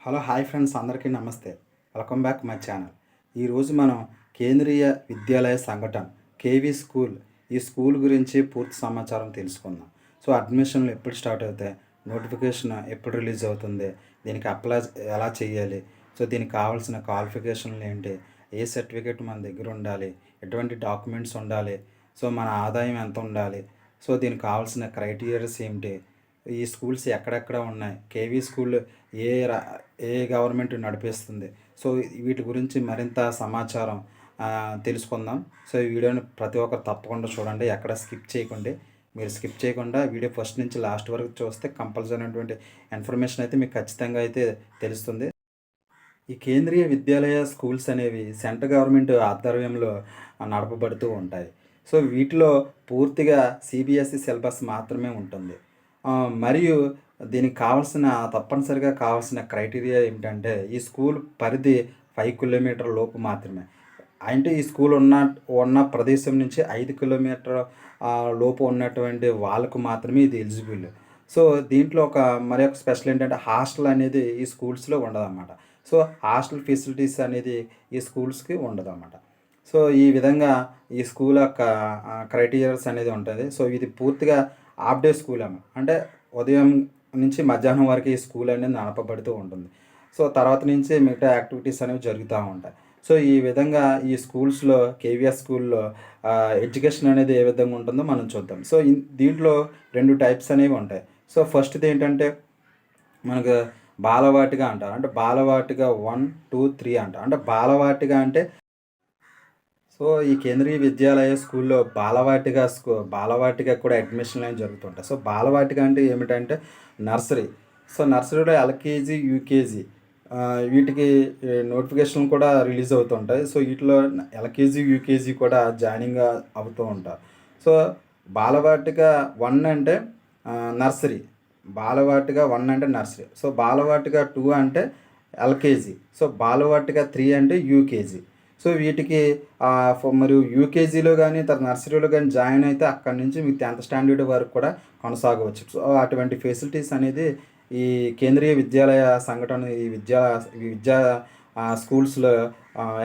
Hello hi friends అందరికీ నమస్తే. Welcome back my channel. ఈరోజు మనం కేంద్రీయ విద్యాలయ సంఘటన కేవీ స్కూల్ ఈ స్కూల్ గురించి పూర్తి సమాచారం తెలుసుకుందాం. సో అడ్మిషన్లు ఎప్పుడు స్టార్ట్ అవుతాయి, నోటిఫికేషన్ ఎప్పుడు రిలీజ్ అవుతుంది, దీనికి అప్లై ఎలా చేయాలి, సో దీనికి కావాల్సిన క్వాలిఫికేషన్లు ఏంటి, ఏ సర్టిఫికేట్ మన దగ్గర ఉండాలి, ఎటువంటి డాక్యుమెంట్స్ ఉండాలి, సో మన ఆదాయం ఎంత ఉండాలి, సో దీనికి కావాల్సిన క్రైటీరియాస్ ఏమిటి, ఈ స్కూల్స్ ఎక్కడెక్కడ ఉన్నాయి, కేవీ స్కూల్ ఏ రా ఏ గవర్నమెంట్ నడిపిస్తుంది, సో వీటి గురించి మరింత సమాచారం తెలుసుకుందాం. సో ఈ వీడియోని ప్రతి ఒక్కరు తప్పకుండా చూడండి, ఎక్కడ స్కిప్ చేయకండి. మీరు స్కిప్ చేయకుండా వీడియో ఫస్ట్ నుంచి లాస్ట్ వరకు చూస్తే కంపల్సరీ అయినటువంటి ఇన్ఫర్మేషన్ అయితే మీకు ఖచ్చితంగా అయితే తెలుస్తుంది. ఈ కేంద్రీయ విద్యాలయ స్కూల్స్ అనేవి సెంట్రల్ గవర్నమెంట్ ఆధ్వర్యంలో నడపబడుతూ ఉంటాయి. సో వీటిలో పూర్తిగా సిబిఎస్ఈ సిలబస్ మాత్రమే ఉంటుంది. మరియు దీనికి తప్పనిసరిగా కావాల్సిన క్రైటీరియా ఏమిటంటే ఈ స్కూల్ పరిధి 5 కిలోమీటర్ల లోపు మాత్రమే. అంటే ఈ స్కూల్ ఉన్న ప్రదేశం నుంచి 5 కిలోమీటర్ లోపు ఉన్నటువంటి వాళ్ళకు మాత్రమే ఇది ఎలిజిబుల్. సో దీంట్లో మరి ఒక స్పెషల్ ఏంటంటే హాస్టల్ అనేది ఈ స్కూల్స్లో ఉండదన్నమాట. సో హాస్టల్ ఫెసిలిటీస్ అనేది ఈ స్కూల్స్కి ఉండదన్నమాట. సో ఈ విధంగా ఈ స్కూల్ యొక్క క్రైటీరియాస్ అనేది ఉంటుంది. సో ఇది పూర్తిగా హాఫ్ డే స్కూల్ అంటే ఉదయం నుంచి మధ్యాహ్నం వరకు ఈ స్కూల్ అనేది నడపబడుతూ ఉంటుంది. సో తర్వాత నుంచి మిగతా యాక్టివిటీస్ అనేవి జరుగుతూ ఉంటాయి. సో ఈ విధంగా ఈ స్కూల్స్లో కేవీఎస్ స్కూల్లో ఎడ్యుకేషన్ అనేది ఏ విధంగా ఉంటుందో మనం చూద్దాం. సో దీంట్లో 2 టైప్స్ అనేవి ఉంటాయి. సో ఫస్ట్ది ఏంటంటే మనకు బాలవాటిక అంటారు. అంటే బాలవాటిక 1, 2, 3 అంటారు. అంటే బాలవాటిక అంటే సో ఈ కేంద్రీయ విద్యాలయ స్కూల్లో బాలవాటిక కూడా అడ్మిషన్లు అనేవి జరుగుతుంటాయి. సో బాలవాటిక అంటే ఏమిటంటే నర్సరీ. సో నర్సరీలో ఎల్కేజీ, యూకేజీ వీటికి నోటిఫికేషన్ కూడా రిలీజ్ అవుతుంటాయి. సో వీటిలో ఎల్కేజీ, యూకేజీ కూడా జాయినింగ్ అవుతూ ఉంటారు. సో బాలవాటిక 1 అంటే నర్సరీ, బాలవాటిక 1 అంటే నర్సరీ. సో బాలవాటిక 2 అంటే ఎల్కేజీ, సో బాలవాటిక 3 అంటే యూకేజీ. సో వీటికి మరియు యూకేజీలో కానీ తర్వాత నర్సరీలో కానీ జాయిన్ అయితే అక్కడి నుంచి మీకు 10th స్టాండర్డ్ వరకు కూడా కొనసాగవచ్చు. సో అటువంటి ఫెసిలిటీస్ అనేది ఈ కేంద్రీయ విద్యాలయ సంఘటన ఈ విద్యా స్కూల్స్లో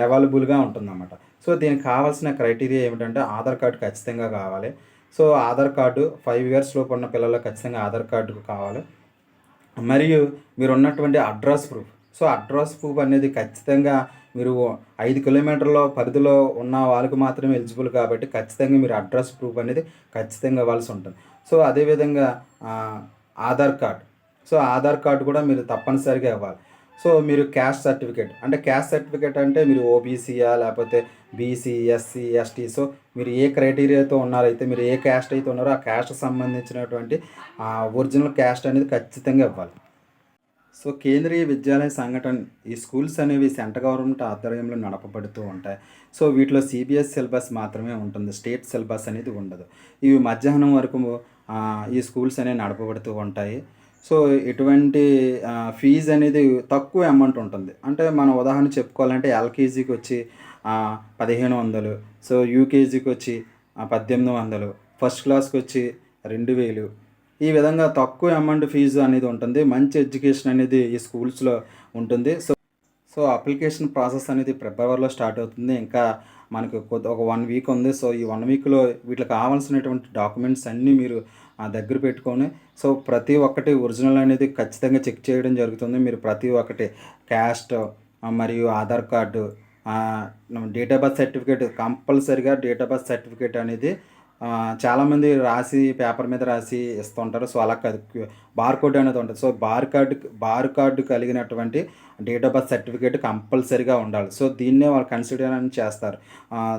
అవైలబుల్గా ఉంటుందన్నమాట. సో దీనికి కావాల్సిన క్రైటీరియా ఏమిటంటే ఆధార్ కార్డు ఖచ్చితంగా కావాలి. సో ఆధార్ కార్డు 5 years లోపు ఉన్న పిల్లలకు ఖచ్చితంగా ఆధార్ కార్డు కావాలి. మరియు మీరు ఉన్నటువంటి address proof. So address proof అనేది ఖచ్చితంగా మీరు 5 కిలోమీటర్ల పరిధిలో ఉన్న వాళ్ళకి మాత్రమే ఎలిజిబుల్ కాబట్టి ఖచ్చితంగా మీరు అడ్రస్ ప్రూఫ్ అనేది ఖచ్చితంగా ఇవ్వాల్సి ఉంటుంది. సో అదేవిధంగా Aadhaar card. So Aadhaar card కూడా మీరు తప్పనిసరిగా ఇవ్వాలి. సో మీరు క్యాస్ట్ సర్టిఫికేట్ అంటే మీరు ఓబీసీయా లేకపోతే బీసీ, ఎస్సీ, ఎస్టీ. సో మీరు ఏ క్రైటీరియాతో ఉన్నారైతే మీరు ఏ క్యాస్ట్ అయితే ఉన్నారో ఆ క్యాస్ట్కి సంబంధించినటువంటి ఒరిజినల్ క్యాస్ట్ అనేది ఖచ్చితంగా ఇవ్వాలి. సో కేంద్రీయ విద్యాలయ సంఘటన ఈ స్కూల్స్ అనేవి సెంట్రల్ గవర్నమెంట్ ఆధ్వర్యంలో నడపబడుతూ ఉంటాయి. సో వీటిలో సిబిఎస్ సిలబస్ మాత్రమే ఉంటుంది, స్టేట్ సిలబస్ అనేది ఉండదు. ఇవి మధ్యాహ్నం వరకు ఈ స్కూల్స్ అనేవి నడపబడుతూ ఉంటాయి. సో ఎటువంటి ఫీజు అనేది తక్కువ అమౌంట్ ఉంటుంది. అంటే మనం ఉదాహరణ చెప్పుకోవాలంటే ఎల్కేజీకి వచ్చి 1500, సో యూకేజీకి వచ్చి 1800, ఫస్ట్ క్లాస్కి వచ్చి 2000. ఈ విధంగా తక్కువ అమౌంట్ ఫీజు అనేది ఉంటుంది. మంచి ఎడ్యుకేషన్ అనేది ఈ స్కూల్స్లో ఉంటుంది. సో అప్లికేషన్ ప్రాసెస్ అనేది ఫిబ్రవరిలో స్టార్ట్ అవుతుంది. ఇంకా మనకు ఒక 1 week ఉంది. సో ఈ 1 weekలో వీటికి కావాల్సినటువంటి డాక్యుమెంట్స్ అన్నీ మీరు దగ్గర పెట్టుకొని సో ప్రతి ఒక్కటి ఒరిజినల్ అనేది ఖచ్చితంగా చెక్ చేయడం జరుగుతుంది. మీరు ప్రతి ఒక్కటి క్యాస్ట్ మరియు Aadhaar card, date of birth certificate, కంపల్సరీగా డేట్ ఆఫ్ బర్త్ సర్టిఫికేట్ అనేది చాలామంది పేపర్ మీద రాసి ఇస్తుంటారు. సో అలా కాదు, బార్కోడ్ అనేది ఉంటుంది. సో బార్ కార్డు కలిగినటువంటి డేట్ ఆఫ్ బర్త్ సర్టిఫికేట్ కంపల్సరీగా ఉండాలి. సో దీన్నే వాళ్ళు కన్సిడర్ అని చేస్తారు.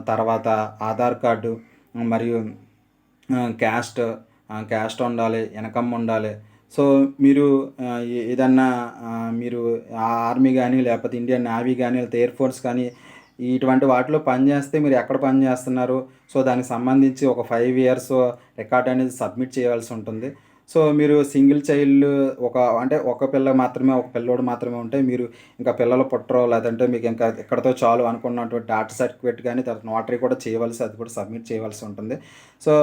తర్వాత ఆధార్ కార్డు మరియు క్యాస్ట్ ఉండాలి, ఇన్కమ్ ఉండాలి. సో మీరు ఏదన్నా మీరు ఆర్మీ కానీ లేకపోతే ఇండియన్ నేవీ కానీ లేకపోతే ఎయిర్ ఫోర్స్ కానీ ఇటువంటి వాటిలో పనిచేస్తే మీరు ఎక్కడ పని చేస్తున్నారు, సో దానికి సంబంధించి ఒక 5 years రికార్డ్ అనేది సబ్మిట్ చేయాల్సి ఉంటుంది. సో మీరు సింగిల్ చైల్డ్ ఒక పిల్లోడు మాత్రమే ఉంటే మీరు ఇంకా పిల్లలు పుట్టరో లేదంటే మీకు ఇంకా ఇక్కడతో చాలు అనుకున్నటువంటి డాటా సర్టిఫికేట్ కానీ తర్వాత నోటరీ కూడా చేయవలసి అది కూడా సబ్మిట్ చేయవలసి ఉంటుంది. సో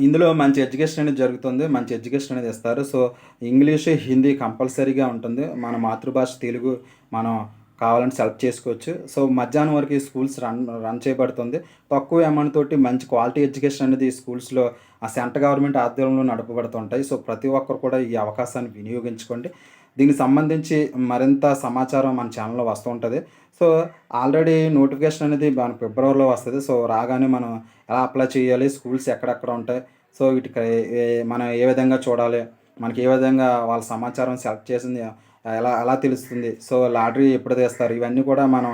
ఇందులో మంచి ఎడ్యుకేషన్ అనేది జరుగుతుంది. మంచి ఎడ్యుకేషన్ అనేది ఇస్తారు. సో, ఇంగ్లీషు, హిందీ కంపల్సరీగా ఉంటుంది. మన మాతృభాష తెలుగు మనం కావాలంటే సెలెక్ట్ చేసుకోవచ్చు. సో, మధ్యాహ్నం వరకు ఈ స్కూల్స్ రన్ చేయబడుతుంది. తక్కువ అమౌంట్ తోటి మంచి క్వాలిటీ ఎడ్యుకేషన్ అనేది ఈ స్కూల్స్‌లో సెంట్రల్ గవర్నమెంట్ ఆధ్వర్యంలో నడపబడుతుంటాయి. సో, ప్రతి ఒక్కరు కూడా ఈ అవకాశాన్ని వినియోగించుకోండి. దీనికి సంబంధించి మరింత సమాచారం మన ఛానల్‌లో వస్తూ ఉంటది. సో, ఆల్రెడీ నోటిఫికేషన్ అనేది మనకు ఫిబ్రవరిలో వస్తది. సో, రాగానే మనం ఎలా అప్లై చేయాలి? స్కూల్స్ ఎక్కడెక్కడ ఉంటాయి? సో, వీటికి మనం ఏ విధంగా చూడాలి? మనకి ఏ విధంగా వాళ్ళ సమాచారం సెలెక్ట్ చేసింది ఎలా ఎలా తెలుస్తుంది? సో, లాటరీ ఎప్పుడు తీస్తారు? ఇవన్నీ కూడా మనం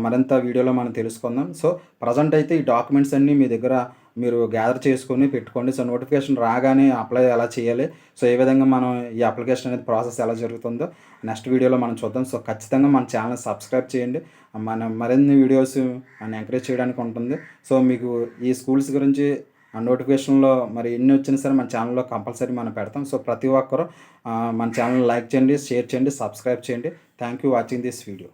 మరింత వీడియోలో మనం తెలుసుకుందాం. సో, ప్రెజెంట్ అయితే ఈ డాక్యుమెంట్స్ అన్నీ మీ దగ్గర మీరు గ్యాదర్ చేసుకొని పెట్టుకోండి. సో, నోటిఫికేషన్ రాగానే అప్లై ఎలా చేయాలి? సో, ఏ విధంగా మనం ఈ అప్లికేషన్ అనేది ప్రాసెస్ ఎలా జరుగుతుందో నెక్స్ట్ వీడియోలో మనం చూద్దాం. సో, ఖచ్చితంగా మన ఛానెల్‌ని సబ్స్క్రైబ్ చేయండి. మరిన్ని వీడియోస్ నన్ను ఎంకరేజ్ చేయడానికి ఉంటుంది. సో, మీకు ఈ స్కూల్స్ గురించి నోటిఫికేషన్‌లో మరి ఎన్ని వచ్చినా సరే మన ఛానల్‌లో కంపల్సరీ మనం పెడతాం. సో, ప్రతి ఒక్కరు మన ఛానెల్‌ని లైక్ చేయండి, షేర్ చేయండి, సబ్స్క్రైబ్ చేయండి. Thank you watching this video.